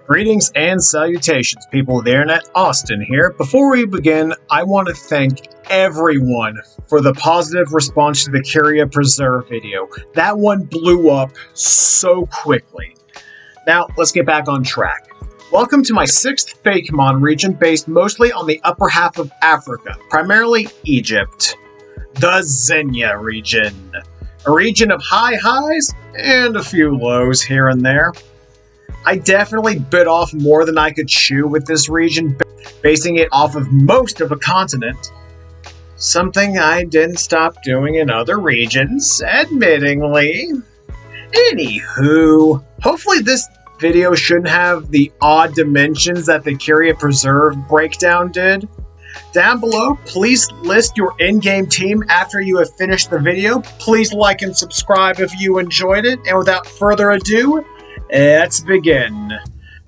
Greetings and salutations, people of the internet. Austin here. Before we begin, I want to thank everyone for the positive response to the Curia Preserve video. That one blew up so quickly. Now, let's get back on track. Welcome to my 6th Fakemon region based mostly on the upper half of Africa, primarily Egypt. The Zenya region. A region of high highs and a few lows here and there. I definitely bit off more than I could chew with this region, basing it off of most of a continent. Something I didn't stop doing in other regions, admittingly. Anywho, hopefully this video shouldn't have the odd dimensions that the Curia Preserve breakdown did. Down below, please list your in-game team after you have finished the video. Please like and subscribe if you enjoyed it, and without further ado, let's begin.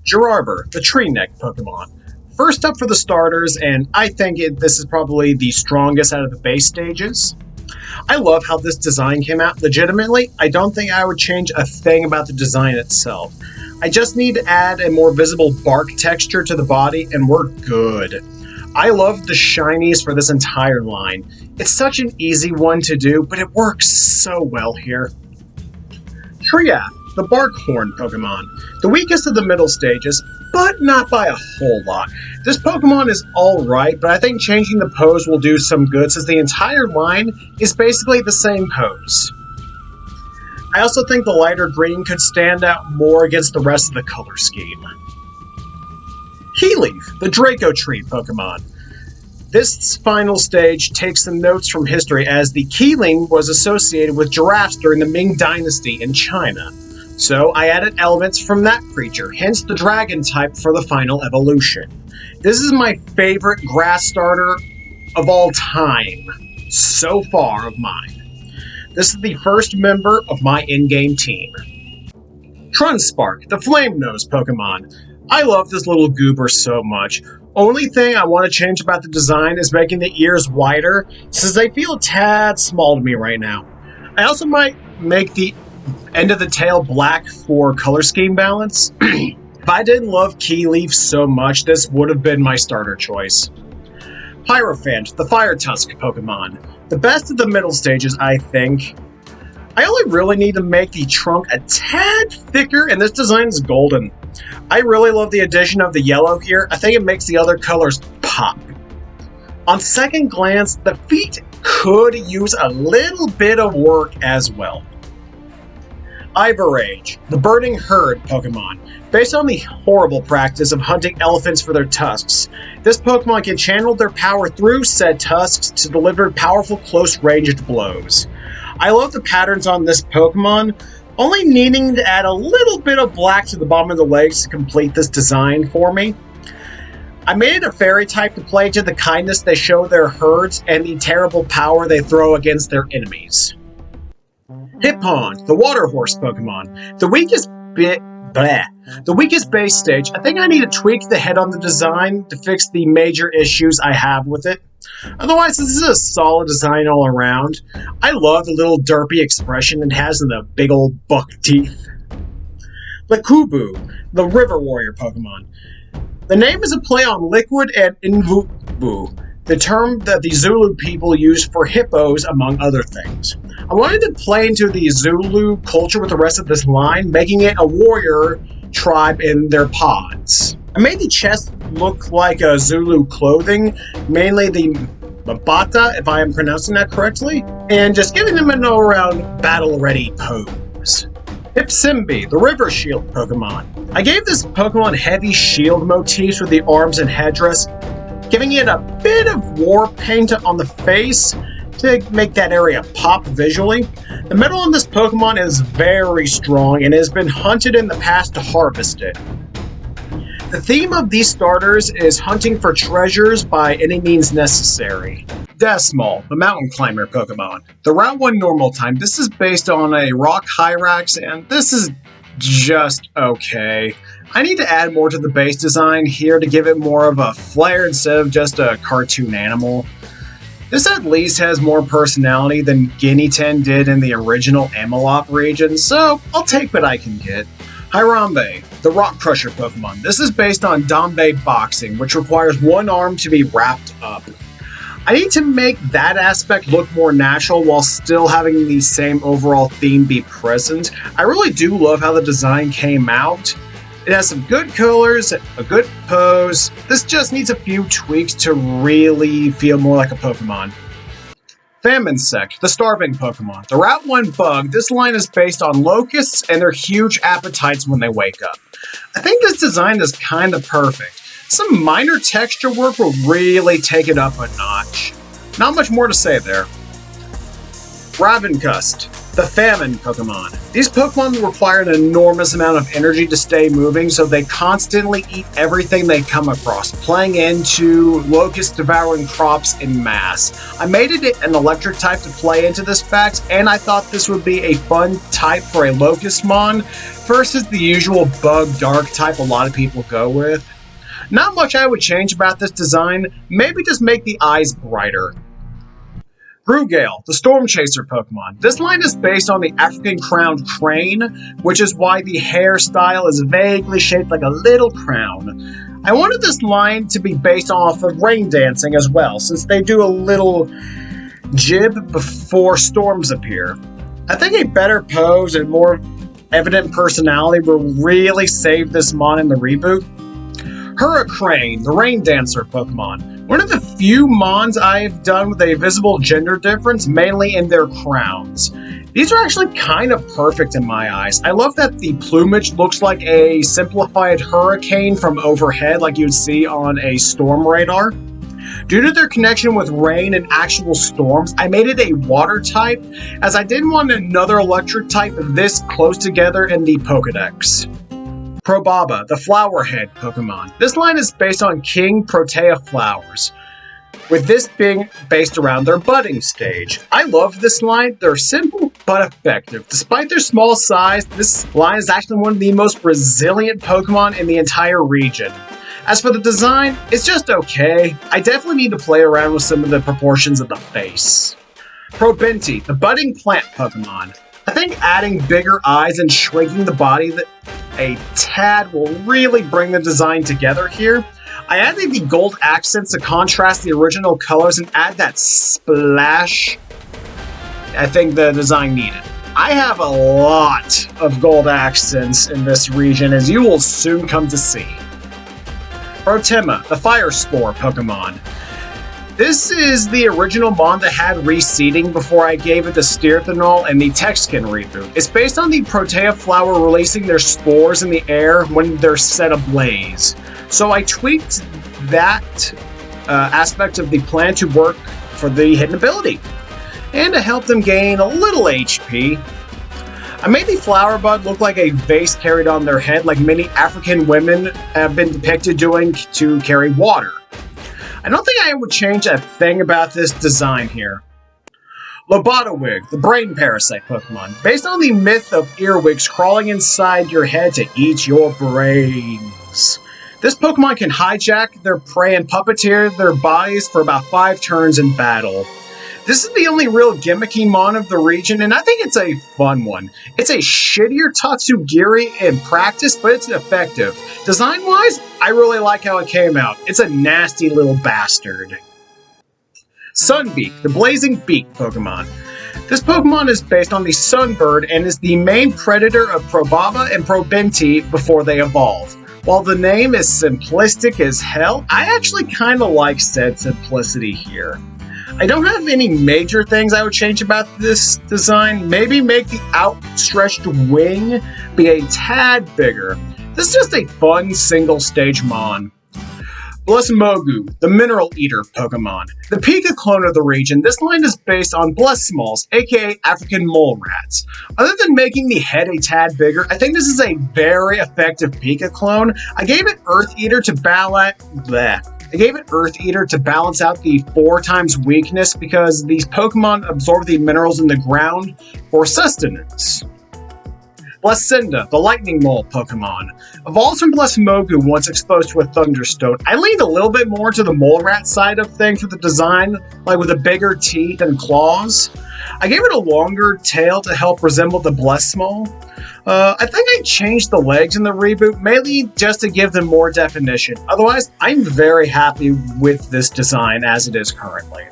Gerarbor, the tree neck Pokemon. First up for the starters, and I think this is probably the strongest out of the base stages. I love how this design came out. Legitimately, I don't think I would change a thing about the design itself. I just need to add a more visible bark texture to the body, and we're good. I love the shinies for this entire line. It's such an easy one to do, but it works so well here. Triaf, the Barkhorn Pokemon. The weakest of the middle stages, but not by a whole lot. This Pokemon is alright, but I think changing the pose will do some good since the entire line is basically the same pose. I also think the lighter green could stand out more against the rest of the color scheme. Keyleaf, the Draco Tree Pokemon. This final stage takes some notes from history as the Keeling was associated with giraffes during the Ming Dynasty in China. So I added elements from that creature, hence the dragon type for the final evolution. This is my favorite grass starter of all time, so far of mine. This is the first member of my in-game team. Trunspark, the Flame Nose Pokemon. I love this little goober so much. Only thing I want to change about the design is making the ears wider, since they feel a tad small to me right now. I also might make the end of the tail black for color scheme balance. If I didn't love Keyleaf so much, this would have been my starter choice. Pyrophant, the Fire Tusk Pokemon. The best of the middle stages, I think. I only really need to make the trunk a tad thicker, and this design is golden. I really love the addition of the yellow here. I think it makes the other colors pop. On second glance, the feet could use a little bit of work as well. Ivorage, the Burning Herd Pokemon. Based on the horrible practice of hunting elephants for their tusks, this Pokemon can channel their power through said tusks to deliver powerful close-ranged blows. I love the patterns on this Pokemon, only needing to add a little bit of black to the bottom of the legs to complete this design for me. I made it a fairy type to play to the kindness they show their herds and the terrible power they throw against their enemies. Hippon, the Water Horse Pokemon. The weakest base stage. I think I need to tweak the head on the design to fix the major issues I have with it. Otherwise, this is a solid design all around. I love the little derpy expression it has in the big old buck teeth. Lakubu, the River Warrior Pokemon. The name is a play on liquid and invubu, the term that the Zulu people use for hippos, among other things. I wanted to play into the Zulu culture with the rest of this line, making it a warrior tribe in their pods. I made the chest look like a Zulu clothing, mainly the Mabata, if I am pronouncing that correctly, and just giving them an all-around battle-ready pose. Ipsimbi, the River Shield Pokemon. I gave this Pokemon heavy shield motifs with the arms and headdress, giving it a bit of war paint on the face to make that area pop visually. The metal on this Pokemon is very strong and has been hunted in the past to harvest it. The theme of these starters is hunting for treasures by any means necessary. Desmol, the Mountain Climber Pokemon. The Route 1 normal time. This is based on a Rock Hyrax, and this is just okay. I need to add more to the base design here to give it more of a flair instead of just a cartoon animal. This at least has more personality than Guinea-Ten did in the original Antelope region, so I'll take what I can get. Harambe, the Rock Crusher Pokemon. This is based on Danbei boxing, which requires one arm to be wrapped up. I need to make that aspect look more natural while still having the same overall theme be present. I really do love how the design came out. It has some good colors, a good pose. This just needs a few tweaks to really feel more like a Pokemon. Faminsect, the starving Pokemon. The Route 1 bug, this line is based on locusts and their huge appetites when they wake up. I think this design is kind of perfect. Some minor texture work will really take it up a notch. Not much more to say there. Ravencust, the famine Pokemon. These Pokemon require an enormous amount of energy to stay moving, so they constantly eat everything they come across, playing into locust devouring crops in mass. I made it an electric type to play into this fact, and I thought this would be a fun type for a Locustmon versus the usual bug dark type a lot of people go with. Not much I would change about this design, maybe just make the eyes brighter. Brugale, the Storm Chaser Pokemon. This line is based on the African crowned crane, which is why the hairstyle is vaguely shaped like a little crown. I wanted this line to be based off of rain dancing as well, since they do a little jib before storms appear. I think a better pose and more evident personality will really save this mon in the reboot. Hurricane, the Rain Dancer Pokemon. One of the few mons I've done with a visible gender difference, mainly in their crowns. These are actually kind of perfect in my eyes. I love that the plumage looks like a simplified hurricane from overhead like you'd see on a storm radar. Due to their connection with rain and actual storms, I made it a water type, as I didn't want another electric type this close together in the Pokedex. Probaba, the Flowerhead Pokemon. This line is based on King Protea flowers, with this being based around their budding stage. I love this line. They're simple but effective. Despite their small size, this line is actually one of the most resilient Pokemon in the entire region. As for the design, it's just okay. I definitely need to play around with some of the proportions of the face. Probinti, the budding plant Pokemon. I think adding bigger eyes and shrinking the body a tad will really bring the design together here. I added the gold accents to contrast the original colors and add that splash I think the design needed. I have a lot of gold accents in this region, as you will soon come to see. Protima, the Fire Spore Pokemon. This is the original mon that had reseeding before I gave it the Steerthanol and the Texkin reboot. It's based on the Protea flower releasing their spores in the air when they're set ablaze. So I tweaked that aspect of the plant to work for the hidden ability, and to help them gain a little HP. I made the flower bud look like a vase carried on their head, like many African women have been depicted doing to carry water. I don't think I would change a thing about this design here. Lobotawig, the brain parasite Pokemon. Based on the myth of earwigs crawling inside your head to eat your brains. This Pokemon can hijack their prey and puppeteer their bodies for about 5 turns in battle. This is the only real gimmicky mon of the region, and I think it's a fun one. It's a shittier Tatsugiri in practice, but it's effective. Design-wise, I really like how it came out. It's a nasty little bastard. Sunbeak, the blazing beak Pokemon. This Pokemon is based on the Sunbird and is the main predator of Probaba and Probinti before they evolve. While the name is simplistic as hell, I actually kind of like said simplicity here. I don't have any major things I would change about this design. Maybe make the outstretched wing be a tad bigger. This is just a fun single-stage mon. Blessmogu, the Mineral Eater Pokemon. The Pika clone of the region, this line is based on Blessmalls, aka African mole rats. Other than making the head a tad bigger, I think this is a very effective Pika clone. I gave it Earth Eater to balance out the 4 times weakness because these Pokemon absorb the minerals in the ground for sustenance. Blessinda, the Lightning Mole Pokemon. Evolves from Blessmogu once exposed to a Thunderstone. I leaned a little bit more to the mole rat side of things with the design, like with the bigger teeth and claws. I gave it a longer tail to help resemble the Blessmole. I think I changed the legs in the reboot, mainly just to give them more definition. Otherwise, I'm very happy with this design as it is currently.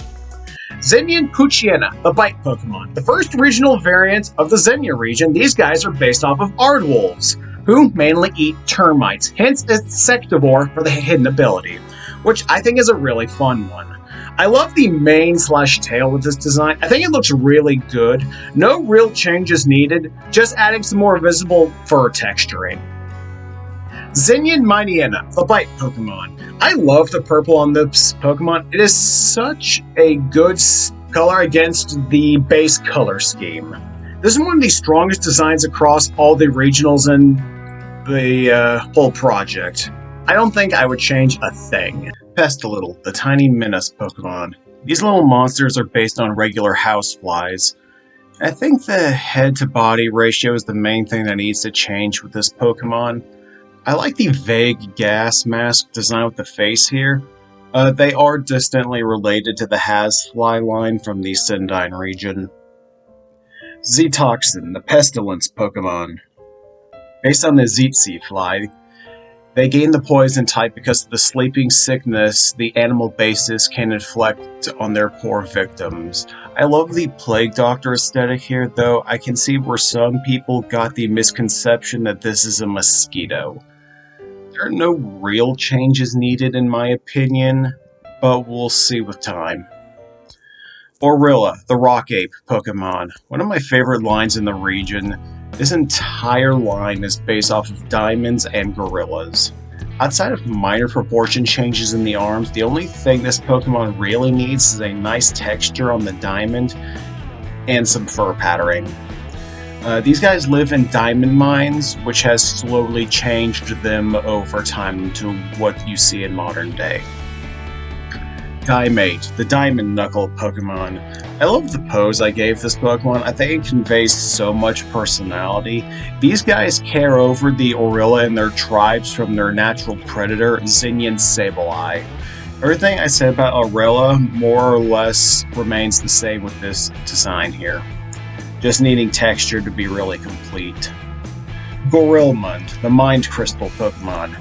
Zenya and Poochyena, the bite Pokemon. The first regional variant of the Zenya region, these guys are based off of Aardwolves, who mainly eat termites, hence insectivore for the hidden ability, which I think is a really fun one. I love the mane/tail with this design. I think it looks really good. No real changes needed, just adding some more visible fur texturing. Zenya and Mightyena, the bite Pokemon. I love the purple on this Pokemon. It is such a good color against the base color scheme. This is one of the strongest designs across all the regionals in the whole project. I don't think I would change a thing. Pestilittle, the tiny menace Pokemon. These little monsters are based on regular houseflies. I think the head-to-body ratio is the main thing that needs to change with this Pokemon. I like the vague gas mask design with the face here. They are distantly related to the Hasfly line from the Sindine region. Z-Toxin, the pestilence Pokemon. Based on the Zitzi fly, they gain the poison type because of the sleeping sickness the animal bases can inflict on their poor victims. I love the Plague Doctor aesthetic here, though I can see where some people got the misconception that this is a mosquito. There are no real changes needed in my opinion, but we'll see with time. Orilla, the rock ape Pokemon. One of my favorite lines in the region. This entire line is based off of diamonds and gorillas. Outside of minor proportion changes in the arms, the only thing this Pokemon really needs is a nice texture on the diamond and some fur patterning. These guys live in diamond mines, which has slowly changed them over time to what you see in modern day. Diamate, the Diamond Knuckle Pokemon. I love the pose I gave this Pokemon. I think it conveys so much personality. These guys care over the Orilla and their tribes from their natural predator, Zenya and Sableye. Everything I said about Orilla more or less remains the same with this design here. Just needing texture to be really complete. Gorilmund, the Mind Crystal Pokemon.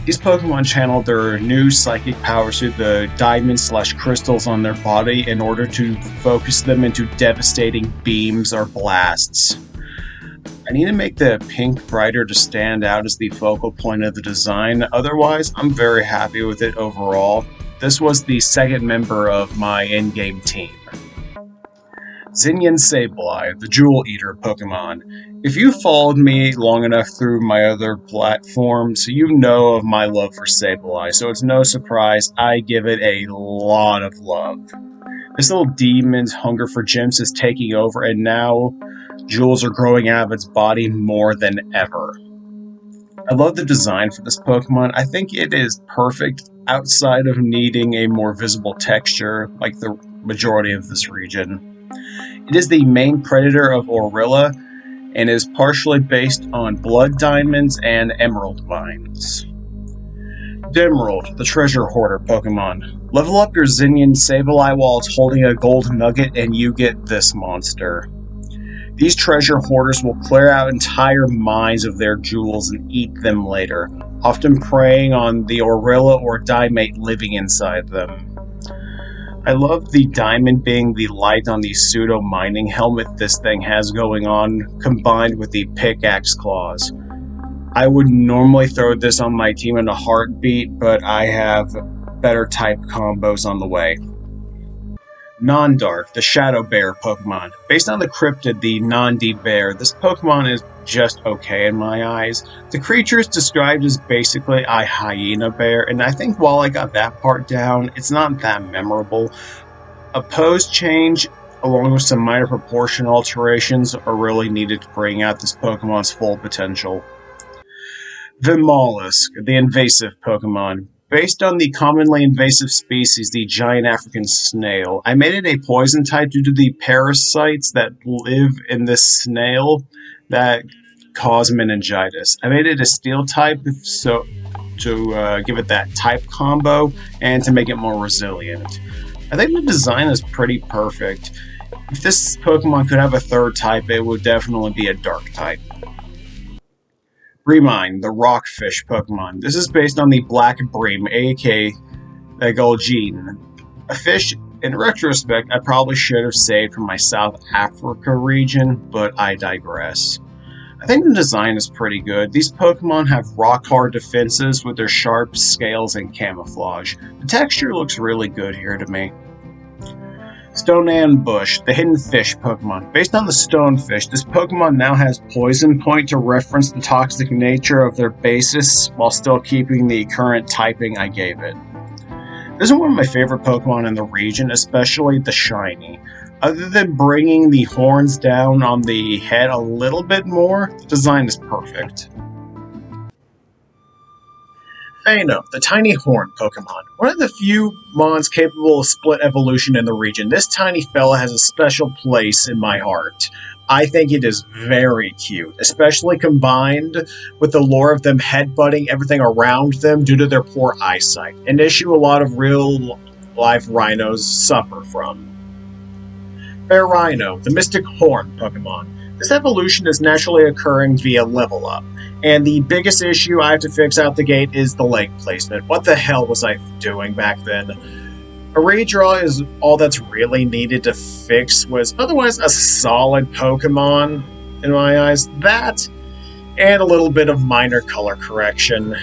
These Pokemon channel their new psychic powers through the diamond/crystals on their body in order to focus them into devastating beams or blasts. I need to make the pink brighter to stand out as the focal point of the design, otherwise I'm very happy with it overall. This was the second member of my in-game team. Zenya and Sableye, the Jewel Eater Pokemon. If you followed me long enough through my other platforms, you know of my love for Sableye, so it's no surprise I give it a lot of love. This little demon's hunger for gems is taking over, and now jewels are growing out of its body more than ever. I love the design for this Pokemon. I think it is perfect outside of needing a more visible texture like the majority of this region. It is the main predator of Orilla and is partially based on blood diamonds and emerald mines. Demerald, the treasure hoarder Pokemon. Level up your Zenya and Sableye while it's holding a gold nugget and you get this monster. These treasure hoarders will clear out entire mines of their jewels and eat them later, often preying on the Orilla or Diamate living inside them. I love the diamond being the light on the pseudo-mining helmet this thing has going on, combined with the pickaxe claws. I would normally throw this on my team in a heartbeat, but I have better type combos on the way. Nondark, the Shadow Bear Pokemon. Based on the cryptid, the Nandi Bear, this Pokemon is just okay in my eyes. The creature is described as basically a hyena bear, and I think while I got that part down, it's not that memorable. A pose change, along with some minor proportion alterations, are really needed to bring out this Pokemon's full potential. Vimollusk, the invasive Pokemon. Based on the commonly invasive species, the giant African snail, I made it a poison type due to the parasites that live in this snail that cause meningitis. I made it a steel type so to give it that type combo and to make it more resilient. I think the design is pretty perfect. If this Pokemon could have a third type, it would definitely be a dark type. Breamine, the rockfish Pokemon. This is based on the Black Bream, aka the Gulgine. A fish, in retrospect, I probably should have saved from my South Africa region, but I digress. I think the design is pretty good. These Pokemon have rock-hard defenses with their sharp scales and camouflage. The texture looks really good here to me. Stoneland Bush, the hidden fish Pokemon. Based on the stonefish, this Pokemon now has Poison Point to reference the toxic nature of their basis while still keeping the current typing I gave it. This is one of my favorite Pokemon in the region, especially the shiny. Other than bringing the horns down on the head a little bit more, the design is perfect. Fauna, the tiny horn Pokemon. One of the few mons capable of split evolution in the region, this tiny fella has a special place in my heart. I think it is very cute, especially combined with the lore of them headbutting everything around them due to their poor eyesight, an issue a lot of real-life rhinos suffer from. Fair Rhino, the Mystic Horn Pokemon. This evolution is naturally occurring via level up, and the biggest issue I have to fix out the gate is the leg placement. What the hell was I doing back then? A redraw is all that's really needed to fix was otherwise a solid Pokemon in my eyes. That, and a little bit of minor color correction.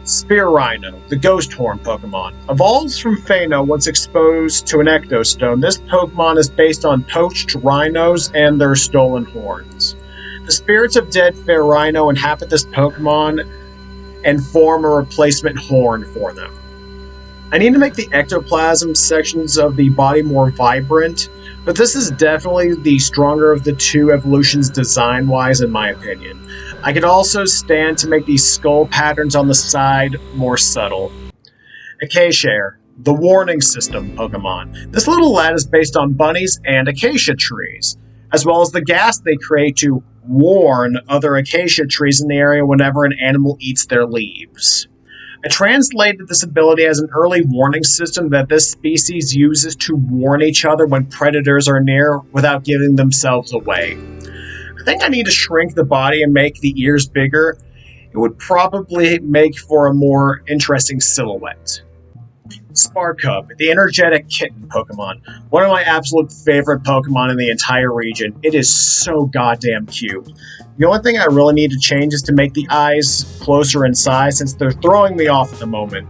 Spear Rhino, the Ghost Horn Pokemon. Evolves from Fauna once exposed to an Ectostone, this Pokemon is based on poached rhinos and their stolen horns. The spirits of dead Fair Rhino inhabit this Pokemon and form a replacement horn for them. I need to make the ectoplasm sections of the body more vibrant, but this is definitely the stronger of the two evolutions design-wise in my opinion. I could also stand to make these skull patterns on the side more subtle. Acacia, the Warning System Pokemon. This little lad is based on bunnies and acacia trees, as well as the gas they create to warn other acacia trees in the area whenever an animal eats their leaves. I translated this ability as an early warning system that this species uses to warn each other when predators are near without giving themselves away. I think I need to shrink the body and make the ears bigger. It would probably make for a more interesting silhouette. Sparkub, the energetic kitten Pokemon. One of my absolute favorite Pokemon in the entire region. It is so goddamn cute. The only thing I really need to change is to make the eyes closer in size since they're throwing me off at the moment.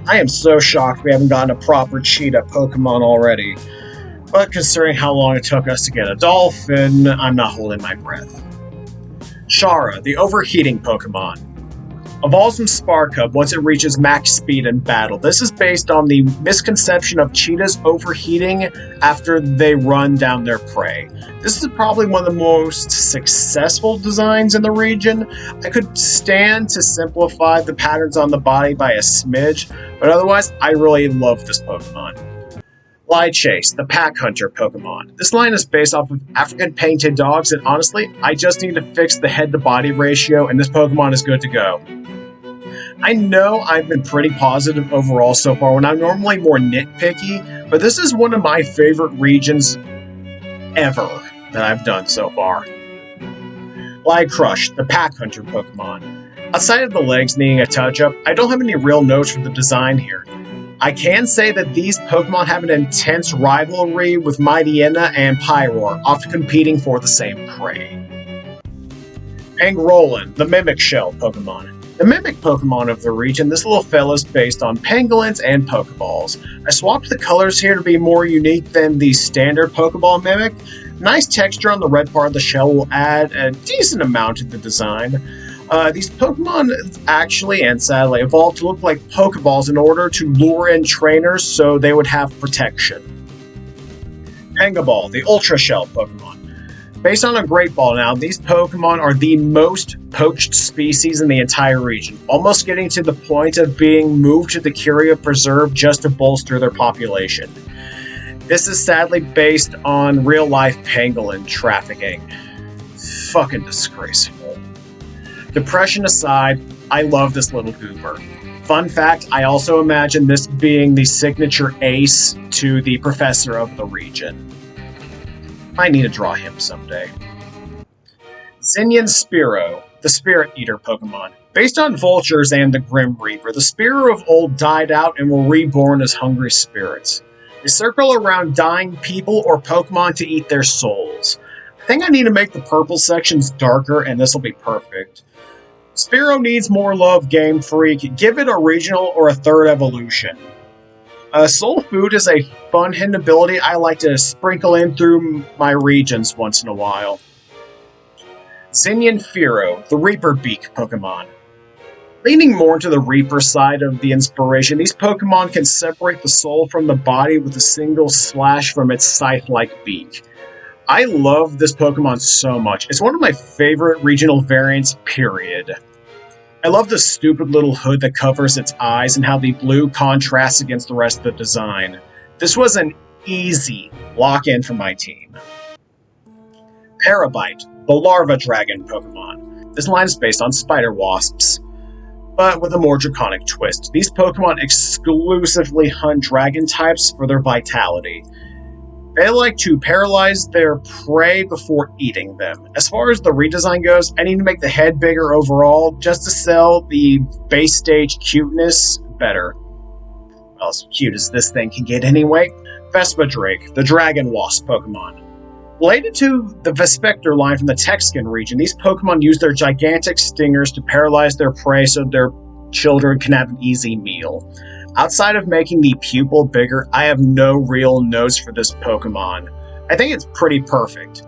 I am so shocked we haven't gotten a proper cheetah Pokemon already. But considering how long it took us to get a dolphin, I'm not holding my breath. Shara, the overheating Pokemon. Evolves from Sparkub once it reaches max speed in battle. This is based on the misconception of cheetahs overheating after they run down their prey. This is probably one of the most successful designs in the region. I could stand to simplify the patterns on the body by a smidge, but otherwise I really love this Pokemon. Chase, the Pack Hunter Pokemon. This line is based off of African painted dogs, and honestly, I just need to fix the head-to-body ratio, and this Pokemon is good to go. I know I've been pretty positive overall so far, when I'm normally more nitpicky, but this is one of my favorite regions ever that I've done so far. Crush, the Pack Hunter Pokemon. Outside of the legs needing a touch-up, I don't have any real notes for the design here. I can say that these Pokemon have an intense rivalry with Mightyena and Pyroar, often competing for the same prey. Pangolin, the Mimic Shell Pokemon. The Mimic Pokemon of the region, this little fella's based on pangolins and Pokeballs. I swapped the colors here to be more unique than the standard Pokeball Mimic. Nice texture on the red part of the shell will add a decent amount to the design. These Pokemon actually, and sadly, evolved to look like Pokeballs in order to lure in trainers so they would have protection. Pangaball, the Ultra Shell Pokemon. Based on a Great Ball now, these Pokemon are the most poached species in the entire region, almost getting to the point of being moved to the Curia Preserve just to bolster their population. This is sadly based on real-life pangolin trafficking. Fucking disgraceful. Depression aside, I love this little goober. Fun fact, I also imagine this being the signature ace to the professor of the region. I need to draw him someday. Zenyan Spearow, the Spirit Eater Pokemon. Based on vultures and the Grim Reaper, the Spearow of old died out and were reborn as hungry spirits. They circle around dying people or Pokemon to eat their souls. I think I need to make the purple sections darker, and this will be perfect. Spearow needs more love, Game Freak. Give it a regional or a third evolution. Soul Food is a fun hidden ability I like to sprinkle in through my regions once in a while. Zenyan Fearow, the Reaper Beak Pokemon. Leaning more to the Reaper side of the inspiration, these Pokemon can separate the soul from the body with a single slash from its scythe-like beak. I love this Pokemon so much. It's one of my favorite regional variants, period. I love the stupid little hood that covers its eyes and how the blue contrasts against the rest of the design. This was an easy lock-in for my team. Parabite, the Larva Dragon Pokemon. This line is based on spider wasps, but with a more draconic twist. These Pokemon exclusively hunt dragon types for their vitality. They like to paralyze their prey before eating them. As far as the redesign goes, I need to make the head bigger overall just to sell the base stage cuteness better. Well, as cute as this thing can get anyway. Vespadrake, the Dragon Wasp Pokemon. Related to the Vespector line from the Texcan region, these Pokemon use their gigantic stingers to paralyze their prey so their children can have an easy meal. Outside of making the pupil bigger, I have no real notes for this Pokemon. I think it's pretty perfect.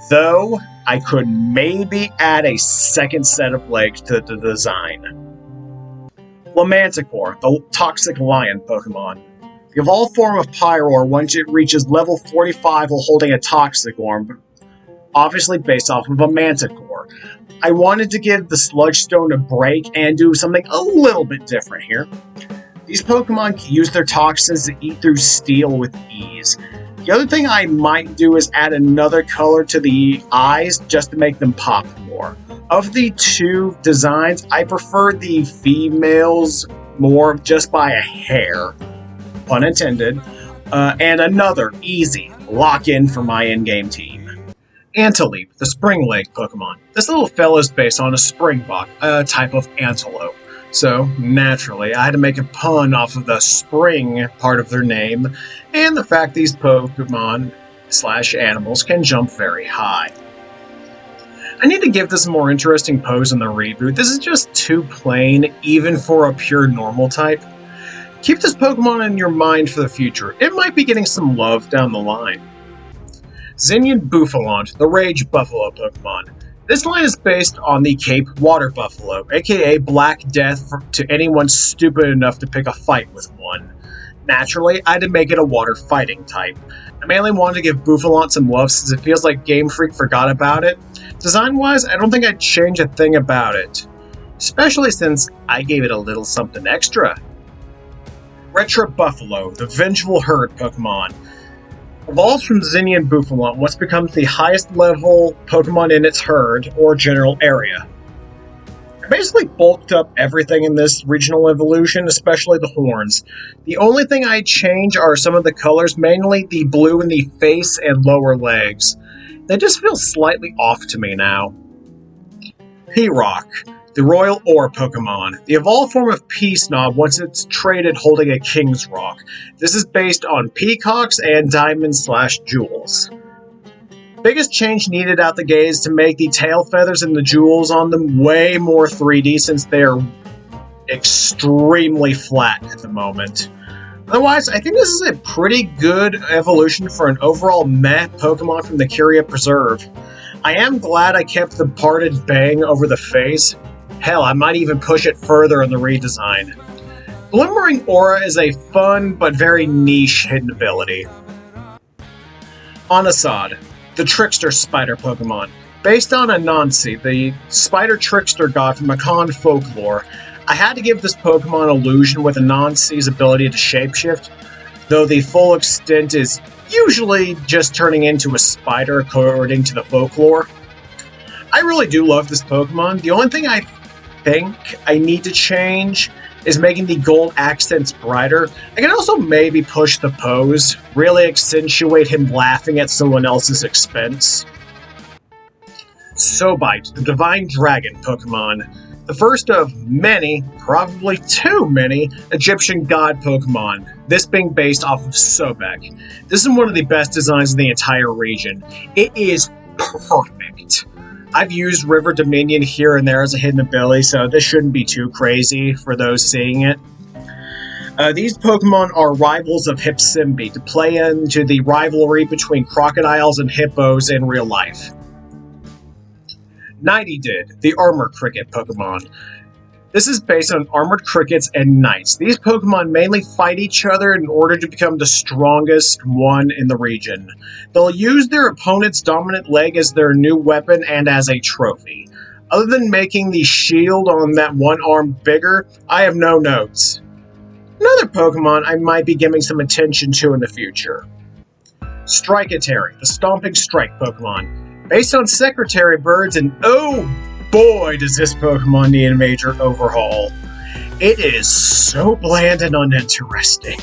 Though, I could maybe add a second set of legs to the design. Lamanticore, the Toxic Lion Pokemon. The evolved form of Pyroar, once it reaches level 45 while holding a Toxic Orb, obviously based off of a Manticore. I wanted to give the Sludge Stone a break and do something a little bit different here. These Pokemon can use their toxins to eat through steel with ease. The other thing I might do is add another color to the eyes just to make them pop more. Of the two designs, I prefer the females more just by a hair, pun intended, and another easy lock-in for my in-game team. Antelope, the Spring Lake Pokemon. This little fella is based on a springbok, a type of antelope. So, naturally, I had to make a pun off of the spring part of their name, and the fact these Pokemon/animals can jump very high. I need to give this a more interesting pose in the reboot. This is just too plain, even for a pure normal type. Keep this Pokemon in your mind for the future. It might be getting some love down the line. Zenyan Buffalant, the Rage Buffalo Pokemon. This line is based on the Cape Water Buffalo, aka Black Death to anyone stupid enough to pick a fight with one. Naturally, I had to make it a water fighting type. I mainly wanted to give Buffalant some love since it feels like Game Freak forgot about it. Design-wise, I don't think I'd change a thing about it. Especially since I gave it a little something extra. Retro Buffalo, the Vengeful Herd Pokemon. Evolves from Zenyan Buffalant, what becomes the highest level Pokemon in its herd, or general area. I basically bulked up everything in this regional evolution, especially the horns. The only thing I change are some of the colors, mainly the blue in the face and lower legs. They just feel slightly off to me now. P-Rock, the Royal Ore Pokemon. The evolved form of P-Snob once it's traded holding a King's Rock. This is based on peacocks and diamonds/jewels. Biggest change needed out the gate is to make the tail feathers and the jewels on them way more 3D since they're extremely flat at the moment. Otherwise, I think this is a pretty good evolution for an overall meh Pokemon from the Kyria Preserve. I am glad I kept the parted bang over the face. Hell, I might even push it further in the redesign. Glimmering Aura is a fun but very niche hidden ability. Onasad, the Trickster Spider Pokemon. Based on Anansi, the spider trickster god from Akan folklore, I had to give this Pokemon illusion with Anansi's ability to shapeshift, though the full extent is usually just turning into a spider according to the folklore. I really do love this Pokemon. The only thing I think I need to change is making the gold accents brighter. I can also maybe push the pose, really accentuate him laughing at someone else's expense. Sobite, the Divine Dragon Pokemon. The first of many, probably too many, Egyptian god Pokemon, this being based off of Sobek. This is one of the best designs in the entire region. It is perfect. I've used River Dominion here and there as a hidden ability, so this shouldn't be too crazy for those seeing it. These Pokemon are rivals of Hypsimbi to play into the rivalry between crocodiles and hippos in real life. Nightydid, the Armor Cricket Pokemon. This is based on armored crickets and knights. These Pokemon mainly fight each other in order to become the strongest one in the region. They'll use their opponent's dominant leg as their new weapon and as a trophy. Other than making the shield on that one arm bigger, I have no notes. Another Pokemon I might be giving some attention to in the future. Strikatary, the Stomping Strike Pokemon. Based on Secretary Birds, and oh boy does this Pokemon need a major overhaul. It is so bland and uninteresting.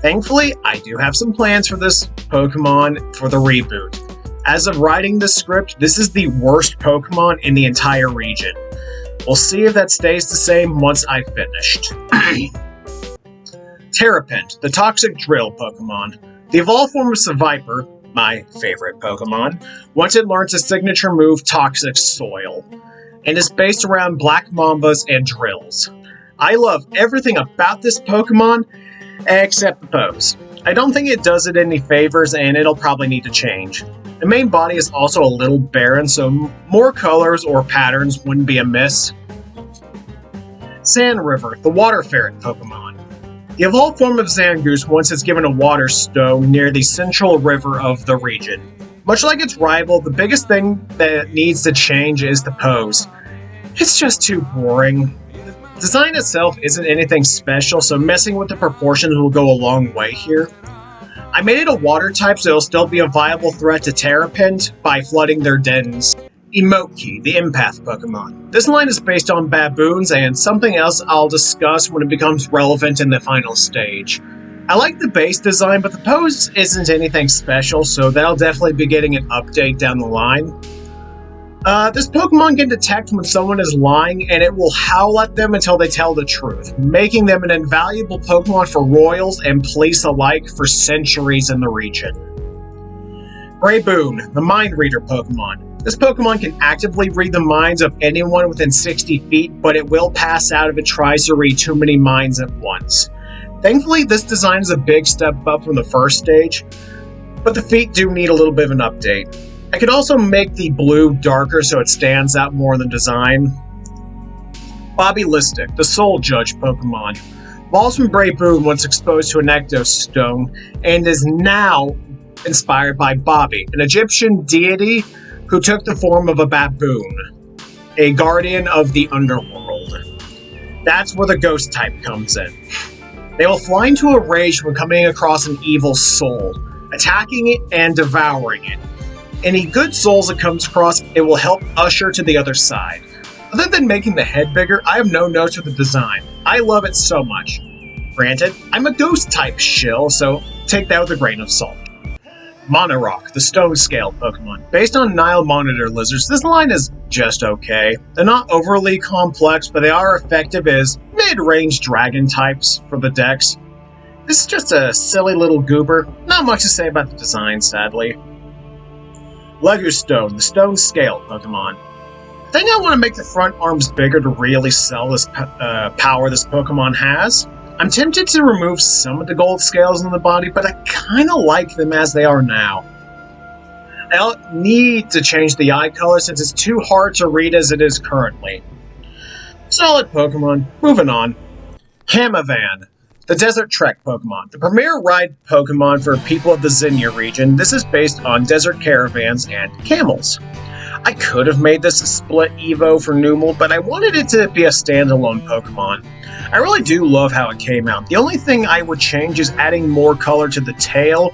Thankfully, I do have some plans for this Pokemon for the reboot. As of writing this script, this is the worst Pokemon in the entire region. We'll see if that stays the same once I've finished. Terrapint, the Toxic Drill Pokemon. The evolved form of Seviper, my favorite Pokemon, once it learns its signature move, Toxic Soil, and is based around Black Mambas and Drills. I love everything about this Pokemon, except the pose. I don't think it does it any favors, and it'll probably need to change. The main body is also a little barren, so more colors or patterns wouldn't be amiss. Sand River, the Water Ferret Pokemon. The evolved form of Zangoose once is given a water stone near the central river of the region. Much like its rival, the biggest thing that needs to change is the pose. It's just too boring. The design itself isn't anything special, so messing with the proportions will go a long way here. I made it a water type so it'll still be a viable threat to Terrapint by flooding their dens. Emoki, the Empath Pokemon. This line is based on baboons and something else I'll discuss when it becomes relevant in the final stage. I like the base design, but the pose isn't anything special, so that'll definitely be getting an update down the line. This Pokemon can detect when someone is lying, and it will howl at them until they tell the truth, making them an invaluable Pokemon for royals and police alike for centuries in the region. Braboon, the Mind Reader Pokemon. This Pokemon can actively read the minds of anyone within 60 feet, but it will pass out if it tries to read too many minds at once. Thankfully, this design is a big step up from the first stage, but the feet do need a little bit of an update. I could also make the blue darker so it stands out more in the design. Bobbylystic, the Soul Judge Pokemon. Evolves from Braboon once exposed to an Ectostone, and is now inspired by Bobby, an Egyptian deity who took the form of a baboon, a guardian of the underworld. That's where the ghost type comes in. They will fly into a rage when coming across an evil soul, attacking it and devouring it. Any good souls it comes across, it will help usher to the other side. Other than making the head bigger, I have no notes with the design. I love it so much. Granted, I'm a ghost type shill, so take that with a grain of salt. Monorock, the Stone Scale Pokemon. Based on Nile monitor lizards, this line is just okay. They're not overly complex, but they are effective as mid-range dragon types for the Dex. This is just a silly little goober. Not much to say about the design, sadly. Legustone, the Stone Scale Pokemon. I think I want to make the front arms bigger to really sell this power this Pokemon has. I'm tempted to remove some of the gold scales in the body, but I kind of like them as they are now. I'll need to change the eye color since it's too hard to read as it is currently. Solid Pokemon. Moving on. Hamavan, the Desert Trek Pokemon. The premier ride Pokemon for people of the Zenya region. This is based on desert caravans and camels. I could have made this a split Evo for Numel, but I wanted it to be a standalone Pokemon. I really do love how it came out. The only thing I would change is adding more color to the tail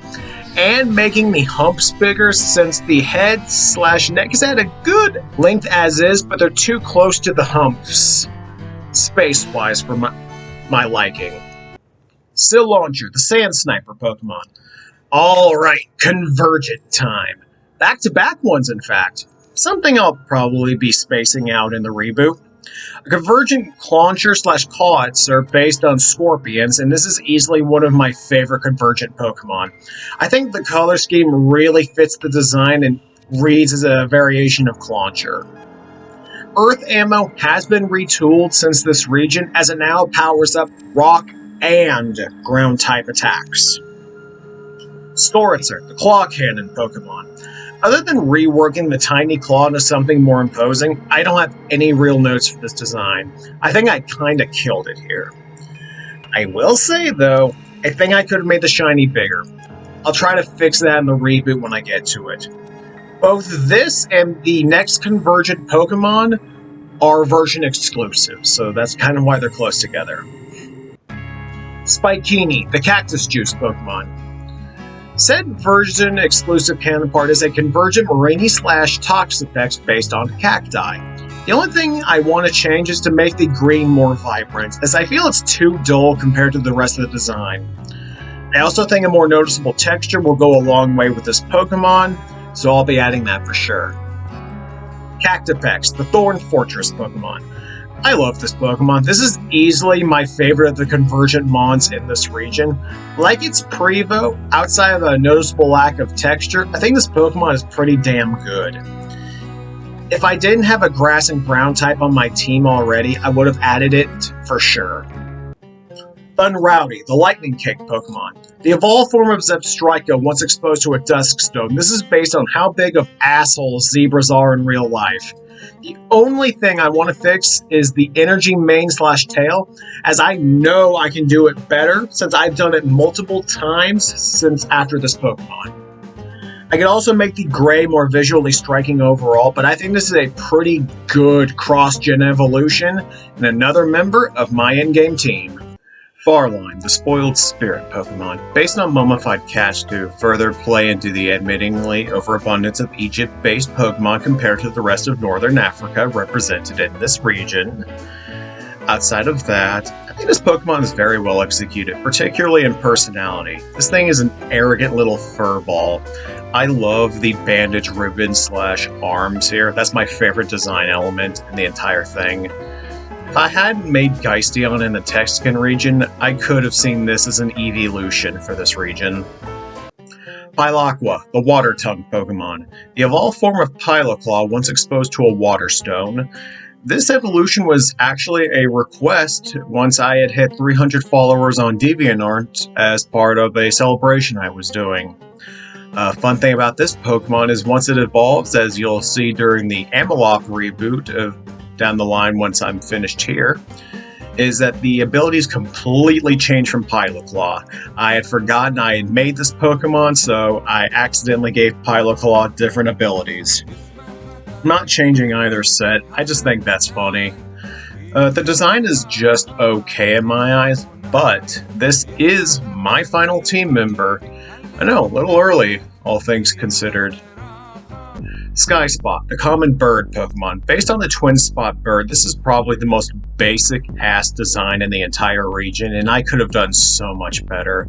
and making the humps bigger, since the head/neck is at a good length as is, but they're too close to the humps, space-wise, for my liking. Launcher, the Sand Sniper Pokemon. Alright, Convergent time. Back-to-back ones, in fact. something I'll probably be spacing out in the reboot. A convergent Clauncher/Clawitz are based on scorpions, and this is easily one of my favorite convergent Pokemon. I think the color scheme really fits the design and reads as a variation of Clauncher. Earth Ammo has been retooled since this region, as it now powers up rock and ground type attacks. Scoritzer, the Claw Cannon Pokemon. Other than reworking the tiny claw into something more imposing, I don't have any real notes for this design. I think I kinda killed it here. I will say though, I think I could have made the shiny bigger. I'll try to fix that in the reboot when I get to it. Both this and the next convergent Pokemon are version exclusive, so that's kind of why they're close together. Spikini, the Cactus Juice Pokemon. Said version exclusive counterpart is a convergent Mareanie/Toxapex based on cacti. The only thing I want to change is to make the green more vibrant, as I feel it's too dull compared to the rest of the design. I also think a more noticeable texture will go a long way with this Pokemon, so I'll be adding that for sure. Cactopex, the Thorn Fortress Pokemon. I love this Pokemon. This is easily my favorite of the convergent mons in this region. Like its Prevo, outside of a noticeable lack of texture, I think this Pokemon is pretty damn good. If I didn't have a grass and ground type on my team already, I would have added it for sure. Thunrowdy, the Lightning Kick Pokemon. The evolved form of Zebstrika once exposed to a Duskstone. This is based on how big of assholes zebras are in real life. The only thing I want to fix is the energy mane/tail, as I know I can do it better since I've done it multiple times since after this Pokemon. I could also make the gray more visually striking overall, but I think this is a pretty good cross-gen evolution and another member of my in-game team. Farline, the Spoiled Spirit Pokemon, based on mummified cats to further play into the admittingly overabundance of Egypt-based Pokemon compared to the rest of Northern Africa represented in this region. Outside of that, I think this Pokemon is very well executed, particularly in personality. This thing is an arrogant little furball. I love the bandage ribbon/arms here. That's my favorite design element in the entire thing. If I hadn't made Geisteon in the Texican region, I could have seen this as an evolution for this region. Pilaqua, the Water Tongue Pokemon. The evolved form of Piloclaw once exposed to a Water Stone. This evolution was actually a request once I had hit 300 followers on DeviantArt as part of a celebration I was doing. Fun thing about this Pokemon is once it evolves, as you'll see during the Antelope reboot of down the line once I'm finished here, is that the abilities completely change from Piloclaw. I had forgotten I had made this Pokemon, so I accidentally gave Piloclaw different abilities. I'm not changing either set, I just think that's funny. The design is just okay in my eyes, but this is my final team member. I know, a little early, all things considered. Sky Spot, the common bird Pokemon. Based on the Twin Spot bird, this is probably the most basic-ass design in the entire region, and I could have done so much better.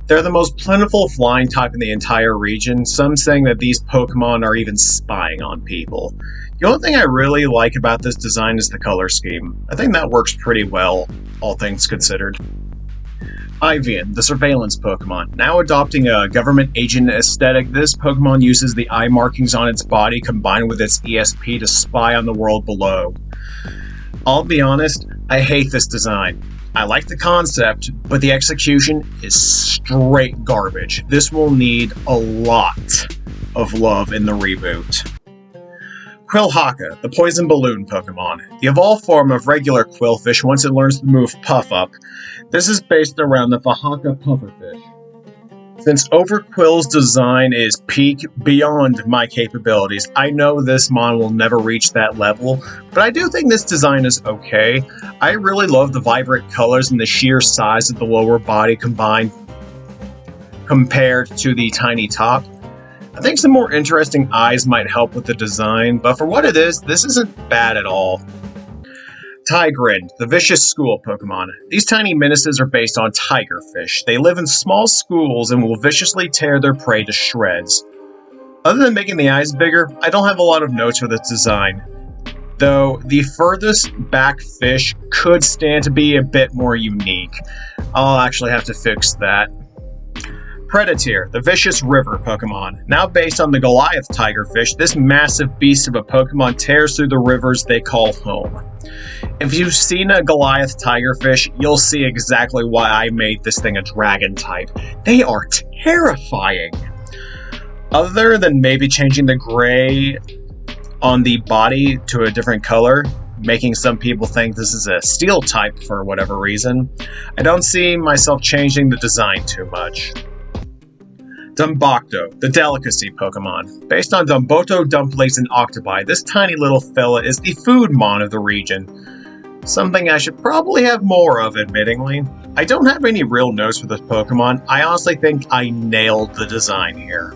They're the most plentiful flying type in the entire region, some saying that these Pokemon are even spying on people. The only thing I really like about this design is the color scheme. I think that works pretty well, all things considered. Ivian, the surveillance Pokemon. Now adopting a government agent aesthetic, this Pokemon uses the eye markings on its body combined with its ESP to spy on the world below. I'll be honest, I hate this design. I like the concept, but the execution is straight garbage. This will need a lot of love in the reboot. Quillhaka, the poison balloon Pokemon. The evolved form of regular Quillfish once it learns the move Puff Up. This is based around the Fahaka Pufferfish. Since Overquill's design is peak beyond my capabilities, I know this mon will never reach that level, but I do think this design is okay. I really love the vibrant colors and the sheer size of the lower body compared to the tiny top. I think some more interesting eyes might help with the design, but for what it is, this isn't bad at all. Tigrin, the vicious school Pokemon. These tiny menaces are based on tigerfish. They live in small schools and will viciously tear their prey to shreds. Other than making the eyes bigger, I don't have a lot of notes for this design. Though the furthest back fish could stand to be a bit more unique. I'll actually have to fix that. Predator, the vicious river Pokemon. Now based on the Goliath tigerfish, this massive beast of a Pokemon tears through the rivers they call home. If you've seen a Goliath tigerfish, you'll see exactly why I made this thing a dragon type. They are terrifying! Other than maybe changing the gray on the body to a different color, making some people think this is a steel type for whatever reason, I don't see myself changing the design too much. Dumbocto, the delicacy Pokemon. Based on Dumboto, Dumplings, and Octopi, this tiny little fella is the food mon of the region. Something I should probably have more of, admittingly. I don't have any real notes for this Pokemon. I honestly think I nailed the design here.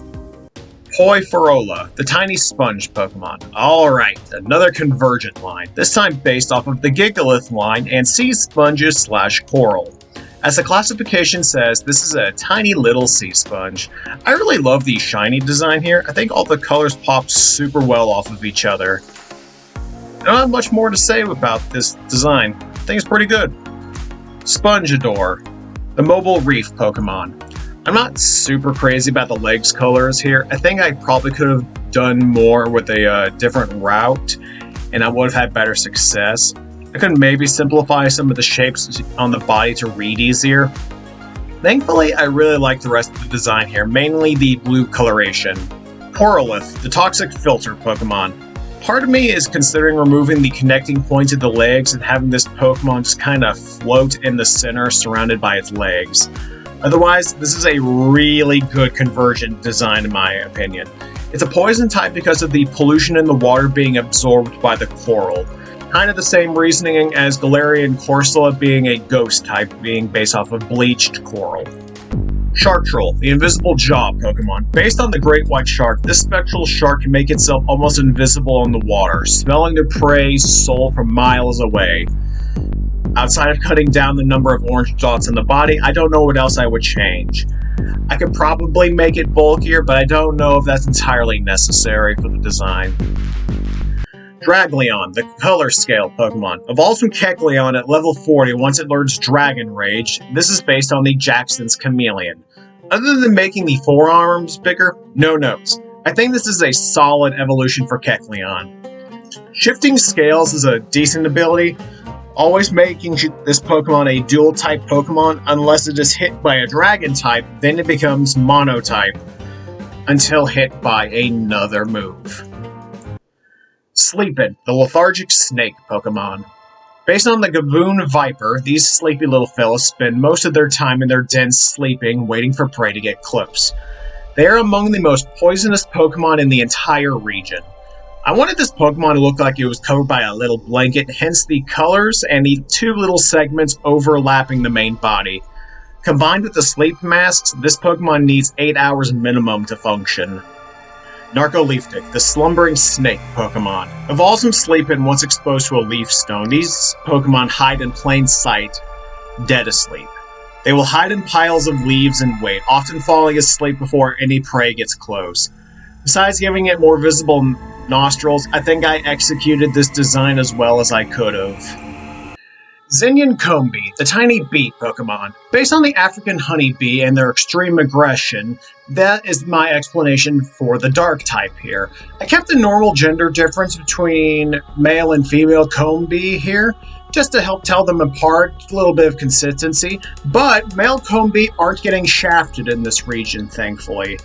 Poiforola, the tiny sponge Pokemon. Alright, another Convergent line, this time based off of the Gigalith line and sea sponges / coral. As the classification says, this is a tiny little sea sponge. I really love the shiny design here. I think all the colors pop super well off of each other. I don't have much more to say about this design. I think it's pretty good. Spongeador, the mobile reef Pokemon. I'm not super crazy about the legs colors here. I think I probably could have done more with a different route, and I would have had better success. I could maybe simplify some of the shapes on the body to read easier. Thankfully, I really like the rest of the design here, mainly the blue coloration. Coralith, the toxic filter Pokemon. Part of me is considering removing the connecting points of the legs and having this Pokemon just kind of float in the center surrounded by its legs. Otherwise, this is a really good Convergent design in my opinion. It's a poison type because of the pollution in the water being absorbed by the coral. Kind of the same reasoning as Galarian Corsola being a ghost type, being based off of bleached coral. Sharktroll, the invisible jaw Pokemon. Based on the great white shark, this spectral shark can make itself almost invisible in the water, smelling the prey's soul from miles away. Outside of cutting down the number of orange dots on the body, I don't know what else I would change. I could probably make it bulkier, but I don't know if that's entirely necessary for the design. Dragleon, the color scale Pokemon. Evolves from Kecleon at level 40 once it learns Dragon Rage. This is based on the Jackson's Chameleon. Other than making the forearms bigger, no notes. I think this is a solid evolution for Kecleon. Shifting Scales is a decent ability, always making this Pokemon a dual type Pokemon unless it is hit by a dragon type, then it becomes monotype until hit by another move. Sleepin, the lethargic snake Pokemon. Based on the Gaboon Viper, these sleepy little fellas spend most of their time in their dens sleeping, waiting for prey to get close. They are among the most poisonous Pokemon in the entire region. I wanted this Pokemon to look like it was covered by a little blanket, hence the colors and the two little segments overlapping the main body. Combined with the sleep masks, this Pokemon needs 8 hours minimum to function. Narcoleptic, the slumbering snake Pokemon. Evolves from sleeping once exposed to a leaf stone. These Pokemon hide in plain sight, dead asleep. They will hide in piles of leaves and wait, often falling asleep before any prey gets close. Besides giving it more visible nostrils, I think I executed this design as well as I could have. Zenyan Combi, the tiny bee Pokemon. Based on the African honeybee and their extreme aggression, that is my explanation for the dark type here. I kept the normal gender difference between male and female Combi here, just to help tell them apart, a little bit of consistency, but male Combi aren't getting shafted in this region, thankfully.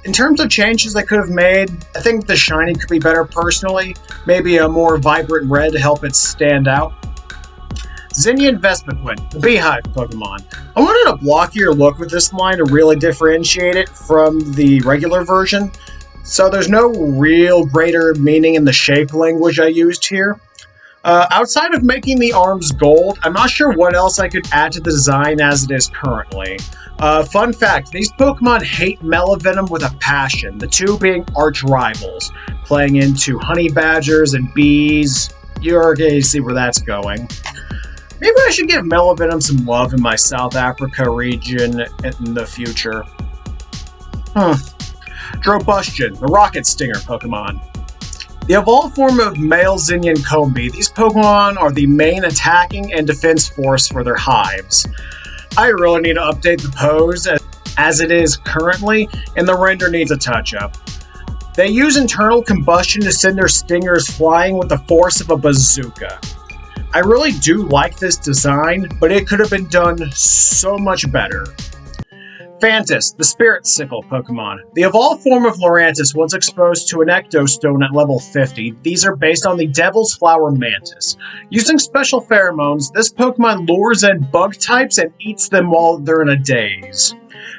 In terms of changes I could have made, I think the shiny could be better personally, maybe a more vibrant red to help it stand out. Zenya Vespiquen, the Beehive Pokemon. I wanted a blockier look with this line to really differentiate it from the regular version, so there's no real greater meaning in the shape language I used here. Outside of making the arms gold, I'm not sure what else I could add to the design as it is currently. Fun fact, these Pokemon hate Melavenom with a passion, the two being arch rivals, playing into honey badgers and bees. You're going to see where that's going. Maybe I should give Melavenom some love in my South Africa region in the future. Drobustion, the rocket stinger Pokemon. The evolved form of male Zenya and Combi, these Pokemon are the main attacking and defense force for their hives. I really need to update the pose as it is currently, and the render needs a touch-up. They use internal combustion to send their stingers flying with the force of a bazooka. I really do like this design, but it could have been done so much better. Fantis, the Spirit Sickle Pokemon. The evolved form of Lurantis was exposed to an Ectostone at level 50. These are based on the Devil's Flower Mantis. Using special pheromones, this Pokemon lures in bug types and eats them while they're in a daze.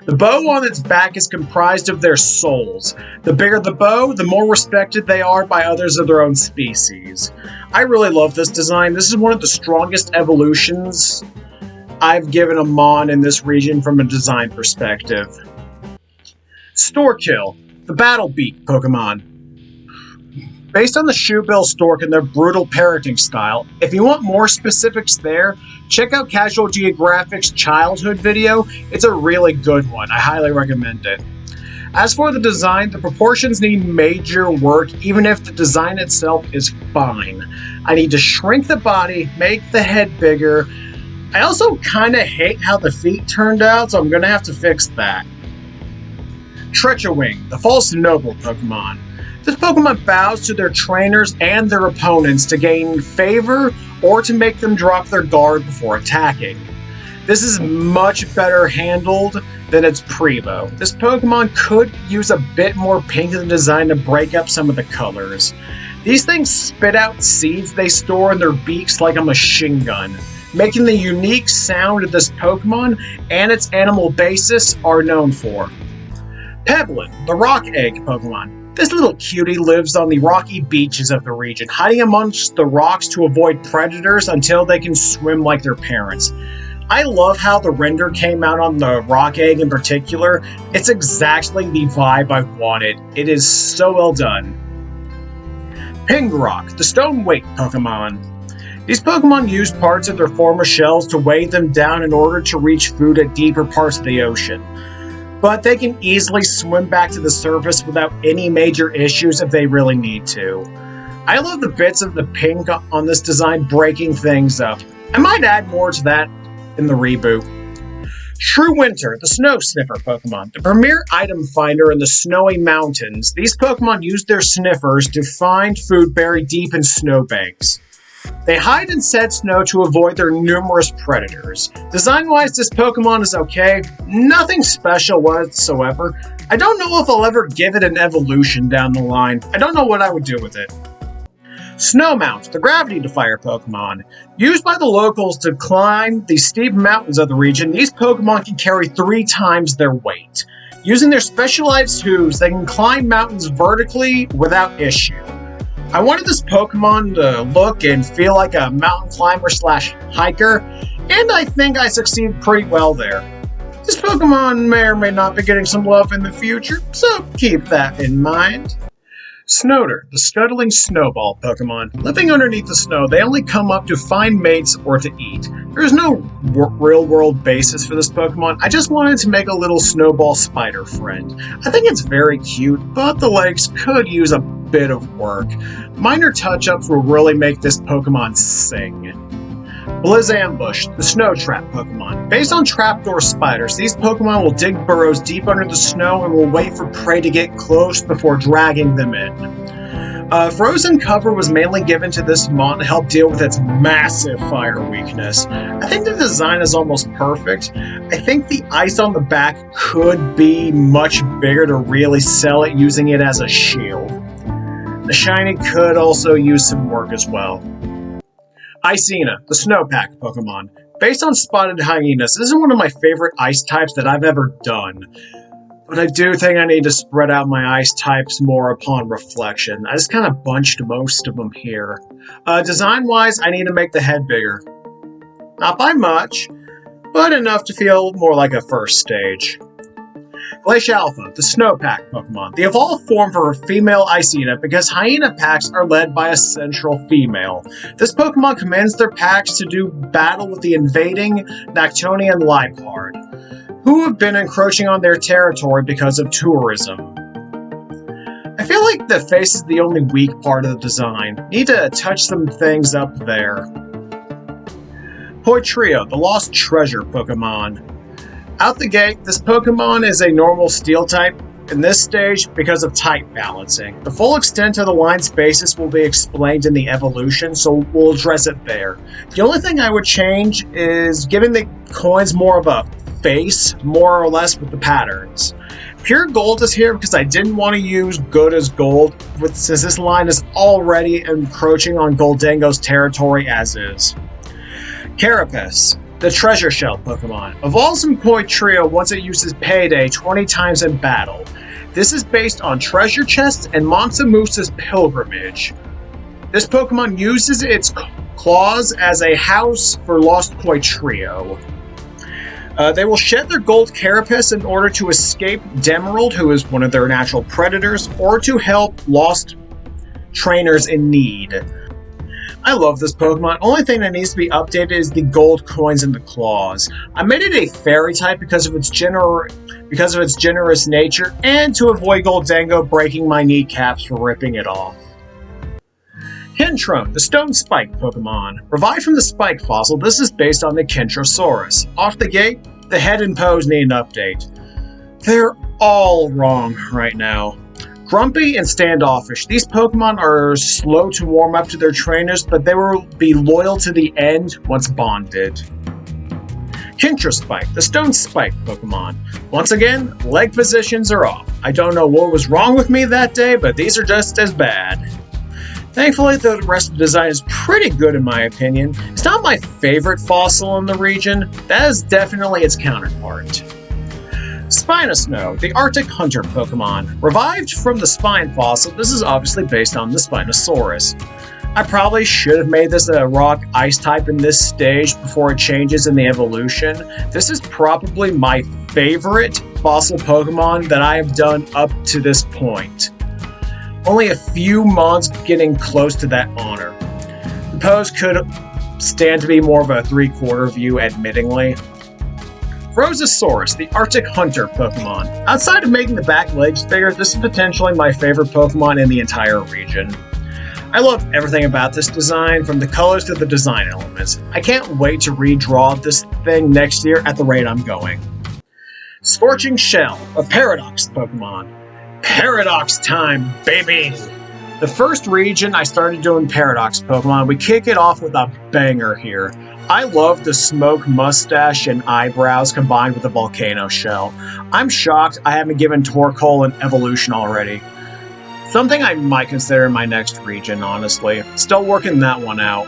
The bow on its back is comprised of their souls. The bigger the bow, the more respected they are by others of their own species. I really love this design. This is one of the strongest evolutions I've given a Mon in this region from a design perspective. Storkill, the Battle Beak Pokemon. Based on the Shoebill Stork and their brutal parroting style, if you want more specifics there, check out Casual Geographic's childhood video. It's a really good one. I highly recommend it. As for the design, the proportions need major work, even if the design itself is fine. I need to shrink the body, make the head bigger. I also kind of hate how the feet turned out, so I'm going to have to fix that. Treachwing, the False Noble Pokemon. This Pokemon bows to their trainers and their opponents to gain favor or to make them drop their guard before attacking. This is much better handled than its Prevo. This Pokemon could use a bit more pink in the design to break up some of the colors. These things spit out seeds they store in their beaks like a machine gun, making the unique sound of this Pokemon and its animal basis are known for. Peblin, the Rock Egg Pokemon. This little cutie lives on the rocky beaches of the region, hiding amongst the rocks to avoid predators until they can swim like their parents. I love how the render came out on the Rock Egg in particular. It's exactly the vibe I wanted. It is so well done. Pingrock, the Stone Weight Pokemon. These Pokemon use parts of their former shells to weigh them down in order to reach food at deeper parts of the ocean. But they can easily swim back to the surface without any major issues if they really need to. I love the bits of the pink on this design breaking things up. I might add more to that in the reboot. True Winter, the Snow Sniffer Pokemon. The premier item finder in the snowy mountains, these Pokemon use their sniffers to find food buried deep in snowbanks. They hide in said snow to avoid their numerous predators. Design-wise, this Pokemon is okay. Nothing special whatsoever. I don't know if I'll ever give it an evolution down the line. I don't know what I would do with it. Snowmount, the Gravity Defier Pokemon. Used by the locals to climb the steep mountains of the region, these Pokemon can carry 3 times their weight. Using their specialized hooves, they can climb mountains vertically without issue. I wanted this Pokemon to look and feel like a mountain climber / hiker, and I think I succeeded pretty well there. This Pokemon may or may not be getting some love in the future, so keep that in mind. Snowder, the Scuttling Snowball Pokemon. Living underneath the snow, they only come up to find mates or to eat. There's no real-world basis for this Pokemon. I just wanted to make a little snowball spider friend. I think it's very cute, but the legs could use a bit of work. Minor touch-ups will really make this Pokemon sing. Blizzambush, the Snow Trap Pokemon. Based on trapdoor spiders, these Pokemon will dig burrows deep under the snow and will wait for prey to get close before dragging them in. Frozen cover was mainly given to this Mon to help deal with its massive fire weakness. I think the design is almost perfect. I think the ice on the back could be much bigger to really sell it using it as a shield. The shiny could also use some work as well. Icena, the Snowpack Pokemon. Based on Spotted Hyenas, this is one of my favorite ice types that I've ever done. But I do think I need to spread out my ice types more upon reflection. I just kind of bunched most of them here. Design-wise, I need to make the head bigger. Not by much, but enough to feel more like a first stage. Glacialpha, the Snowpack Pokemon. The evolved form for a female Icena because hyena packs are led by a central female. This Pokemon commands their packs to do battle with the invading Nactonian Lipard, who have been encroaching on their territory because of tourism. I feel like the face is the only weak part of the design. Need to touch some things up there. Poitrio, the Lost Treasure Pokemon. Out the gate, this Pokemon is a normal Steel type in this stage because of type balancing. The full extent of the line's basis will be explained in the evolution, so we'll address it there. The only thing I would change is giving the coins more of a face, more or less, with the patterns. Pure Gold is here because I didn't want to use Good as Gold, since this line is already encroaching on Goldango's territory as is. Carapace, the Treasure Shell Pokemon, evolves in Poitrio once it uses Payday 20 times in battle. This is based on Treasure Chests and Monsamusa's Pilgrimage. This Pokemon uses its claws as a house for lost Poitrio. They will shed their gold carapace in order to escape Demerald, who is one of their natural predators, or to help lost trainers in need. I love this Pokemon. Only thing that needs to be updated is the gold coins and the claws. I made it a fairy type because of its generous nature, and to avoid Goldango breaking my kneecaps for ripping it off. Kentron, the Stone Spike Pokemon. Revived from the Spike fossil, this is based on the Kentrosaurus. Off the gate, the head and pose need an update. They're all wrong right now. Grumpy and standoffish. These Pokemon are slow to warm up to their trainers, but they will be loyal to the end once bonded. Kentrospike, the Stone Spike Pokemon. Once again, leg positions are off. I don't know what was wrong with me that day, but these are just as bad. Thankfully, the rest of the design is pretty good in my opinion. It's not my favorite fossil in the region. That is definitely its counterpart. Spinosnow, the Arctic Hunter Pokemon. Revived from the Spine fossil, this is obviously based on the Spinosaurus. I probably should have made this a rock ice type in this stage before it changes in the evolution. This is probably my favorite fossil Pokemon that I have done up to this point. Only a few mons getting close to that honor. The pose could stand to be more of a 3/4 view, admittingly. Rosasaurus, the Arctic Hunter Pokemon. Outside of making the back legs bigger, this is potentially my favorite Pokemon in the entire region. I love everything about this design, from the colors to the design elements. I can't wait to redraw this thing next year at the rate I'm going. Scorching Shell, a Paradox Pokemon. Paradox time, baby! The first region I started doing Paradox Pokemon, we kick it off with a banger here. I love the smoke mustache and eyebrows combined with the volcano shell. I'm shocked I haven't given Torkoal an evolution already. Something I might consider in my next region, honestly. Still working that one out.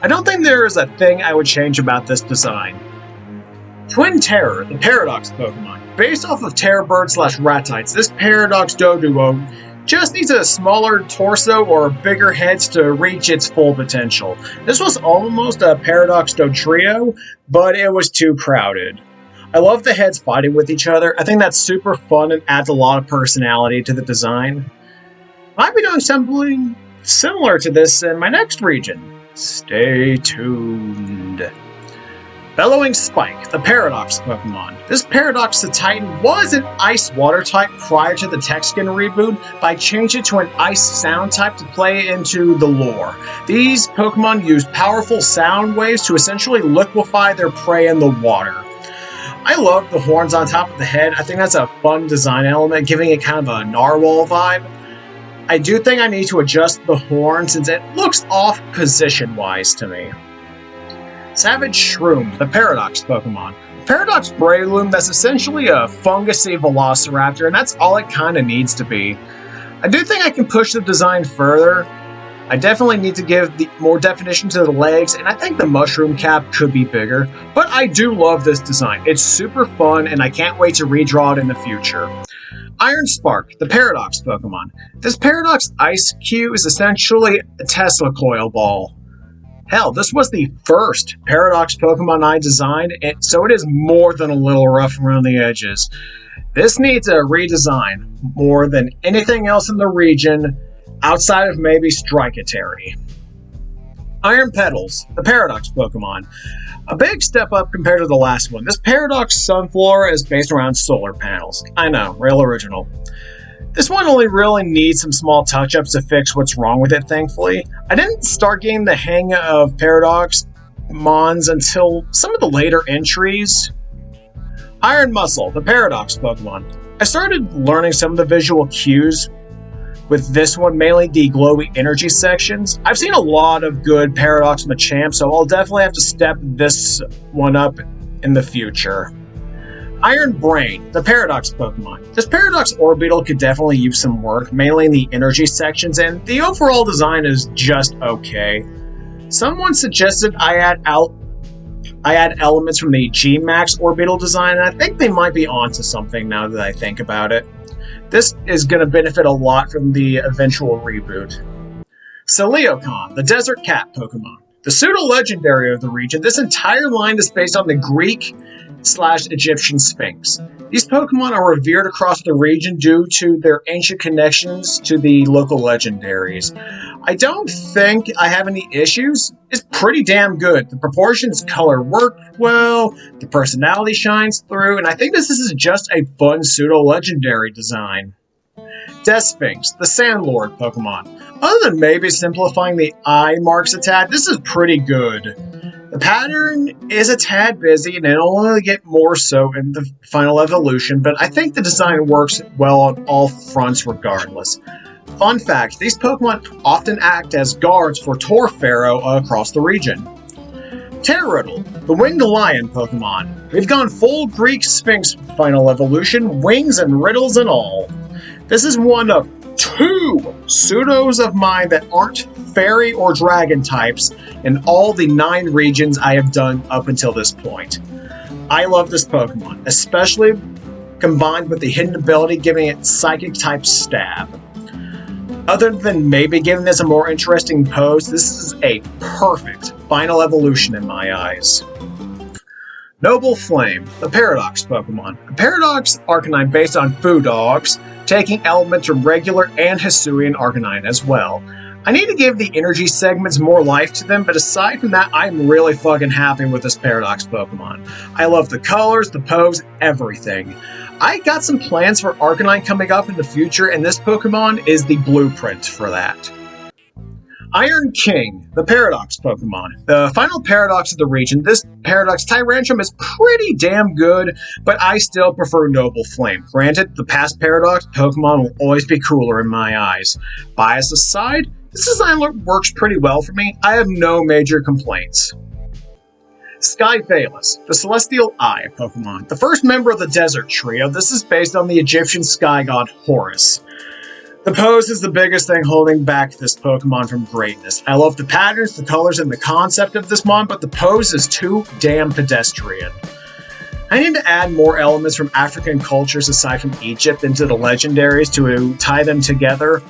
I don't think there is a thing I would change about this design. Twin Terror, the Paradox Pokemon. Based off of Terrorbird/Ratites, this Paradox Doduo just needs a smaller torso or bigger heads to reach its full potential. This was almost a Paradox Dotrio, but it was too crowded. I love the heads fighting with each other. I think that's super fun and adds a lot of personality to the design. Might be doing something similar to this in my next region. Stay tuned. Bellowing Spike, the Paradox Pokemon. This Paradox Titan was an Ice Water type prior to the Texkin reboot, but I changed it to an Ice Sound type to play into the lore. These Pokemon use powerful sound waves to essentially liquefy their prey in the water. I love the horns on top of the head. I think that's a fun design element, giving it kind of a narwhal vibe. I do think I need to adjust the horn since it looks off position-wise to me. Savage Shroom, the Paradox Pokemon. Paradox Breloom, that's essentially a fungusy Velociraptor, and that's all it kind of needs to be. I do think I can push the design further. I definitely need to give more definition to the legs, and I think the mushroom cap could be bigger, but I do love this design. It's super fun, and I can't wait to redraw it in the future. Iron Spark, the Paradox Pokemon. This Paradox Ice Cube is essentially a Tesla coil ball. Hell, this was the first Paradox Pokemon I designed, so it is more than a little rough around the edges. This needs a redesign more than anything else in the region, outside of maybe Strikatary. Iron Petals, the Paradox Pokemon. A big step up compared to the last one. This Paradox Sunflora is based around solar panels. I know, real original. This one only really needs some small touch-ups to fix what's wrong with it, thankfully. I didn't start getting the hang of Paradox Mons until some of the later entries. Iron Muscle, the Paradox Pokemon. I started learning some of the visual cues with this one, mainly the glowy energy sections. I've seen a lot of good Paradox Machamp, so I'll definitely have to step this one up in the future. Iron Brain, the Paradox Pokemon. This Paradox Orbeetle could definitely use some work, mainly in the energy sections, and the overall design is just okay. Someone suggested I add elements from the G-Max Orbeetle design, and I think they might be onto something now that I think about it. This is going to benefit a lot from the eventual reboot. Celeocon, the Desert Cat Pokemon. The pseudo-legendary of the region, this entire line is based on the Greek/Egyptian Sphinx. These Pokemon are revered across the region due to their ancient connections to the local legendaries. I don't think I have any issues. It's pretty damn good. The proportions color work well, the personality shines through, and I think this is just a fun pseudo-legendary design. Death Sphinx, the Sandlord Pokemon. Other than maybe simplifying the eye marks a tad, this is pretty good. The pattern is a tad busy, and it'll only get more so in the final evolution, but I think the design works well on all fronts regardless. Fun fact, these Pokemon often act as guards for Torpharaoh across the region. Terrariddle, the Winged Lion Pokemon. We've gone full Greek Sphinx final evolution, wings and riddles and all. This is one of 2 pseudos of mine that aren't fairy or dragon types in all the 9 regions I have done up until this point. I love this Pokemon, especially combined with the hidden ability giving it Psychic type Stab. Other than maybe giving this a more interesting pose, this is a perfect final evolution in my eyes. Noble Flame, the Paradox Pokemon. A Paradox Arcanine based on Foo Dogs, taking elements from regular and Hisuian Arcanine as well. I need to give the energy segments more life to them, but aside from that, I'm really fucking happy with this Paradox Pokemon. I love the colors, the pose, everything. I got some plans for Arcanine coming up in the future, and this Pokemon is the blueprint for that. Iron King, the Paradox Pokemon. The final Paradox of the region, this Paradox Tyrantrum is pretty damn good, but I still prefer Noble Flame. Granted, the past Paradox Pokemon will always be cooler in my eyes. Bias aside, this design works pretty well for me. I have no major complaints. Skyphalus, the Celestial Eye Pokemon. The first member of the Desert Trio, this is based on the Egyptian sky god Horus. The pose is the biggest thing holding back this Pokemon from greatness. I love the patterns, the colors, and the concept of this mon, but the pose is too damn pedestrian. I need to add more elements from African cultures aside from Egypt into the Legendaries to tie them together,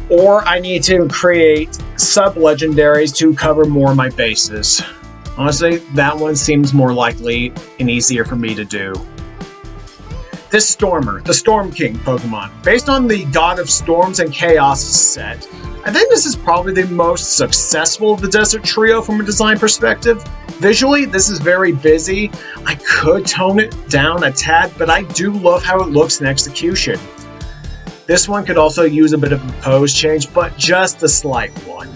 or I need to create sub-Legendaries to cover more of my bases. Honestly, that one seems more likely and easier for me to do. This Stormer, the Storm King Pokemon. Based on the God of Storms and Chaos set, I think this is probably the most successful of the Desert Trio from a design perspective. Visually, this is very busy. I could tone it down a tad, but I do love how it looks in execution. This one could also use a bit of a pose change, but just a slight one.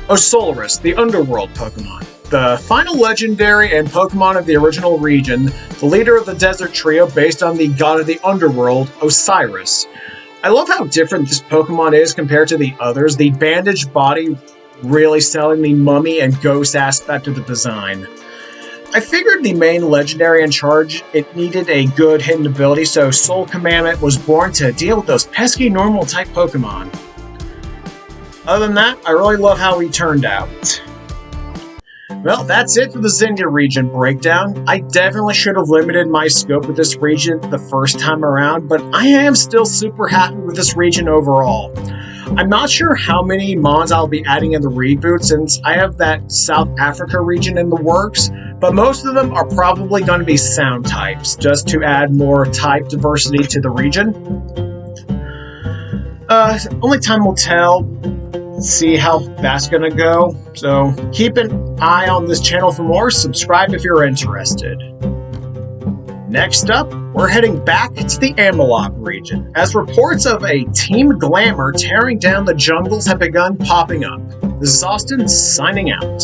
Osolaris, the Underworld Pokemon. The final legendary and Pokemon of the original region, the leader of the Desert Trio based on the god of the Underworld, Osiris. I love how different this Pokemon is compared to the others, the bandaged body really selling the mummy and ghost aspect of the design. I figured the main legendary in charge, it needed a good hidden ability, so Soul Commandment was born to deal with those pesky normal type Pokemon. Other than that, I really love how he turned out. Well, that's it for the Zenya region breakdown. I definitely should have limited my scope with this region the first time around, but I am still super happy with this region overall. I'm not sure how many mons I'll be adding in the reboot since I have that South Africa region in the works, but most of them are probably going to be sound types, just to add more type diversity to the region. Only time will tell. See how that's gonna go. So keep an eye on this channel for more. Subscribe if you're interested. Next up, we're heading back to the Antelope region, as reports of a Team Glamour tearing down the jungles have begun popping up. This is Austin, signing out.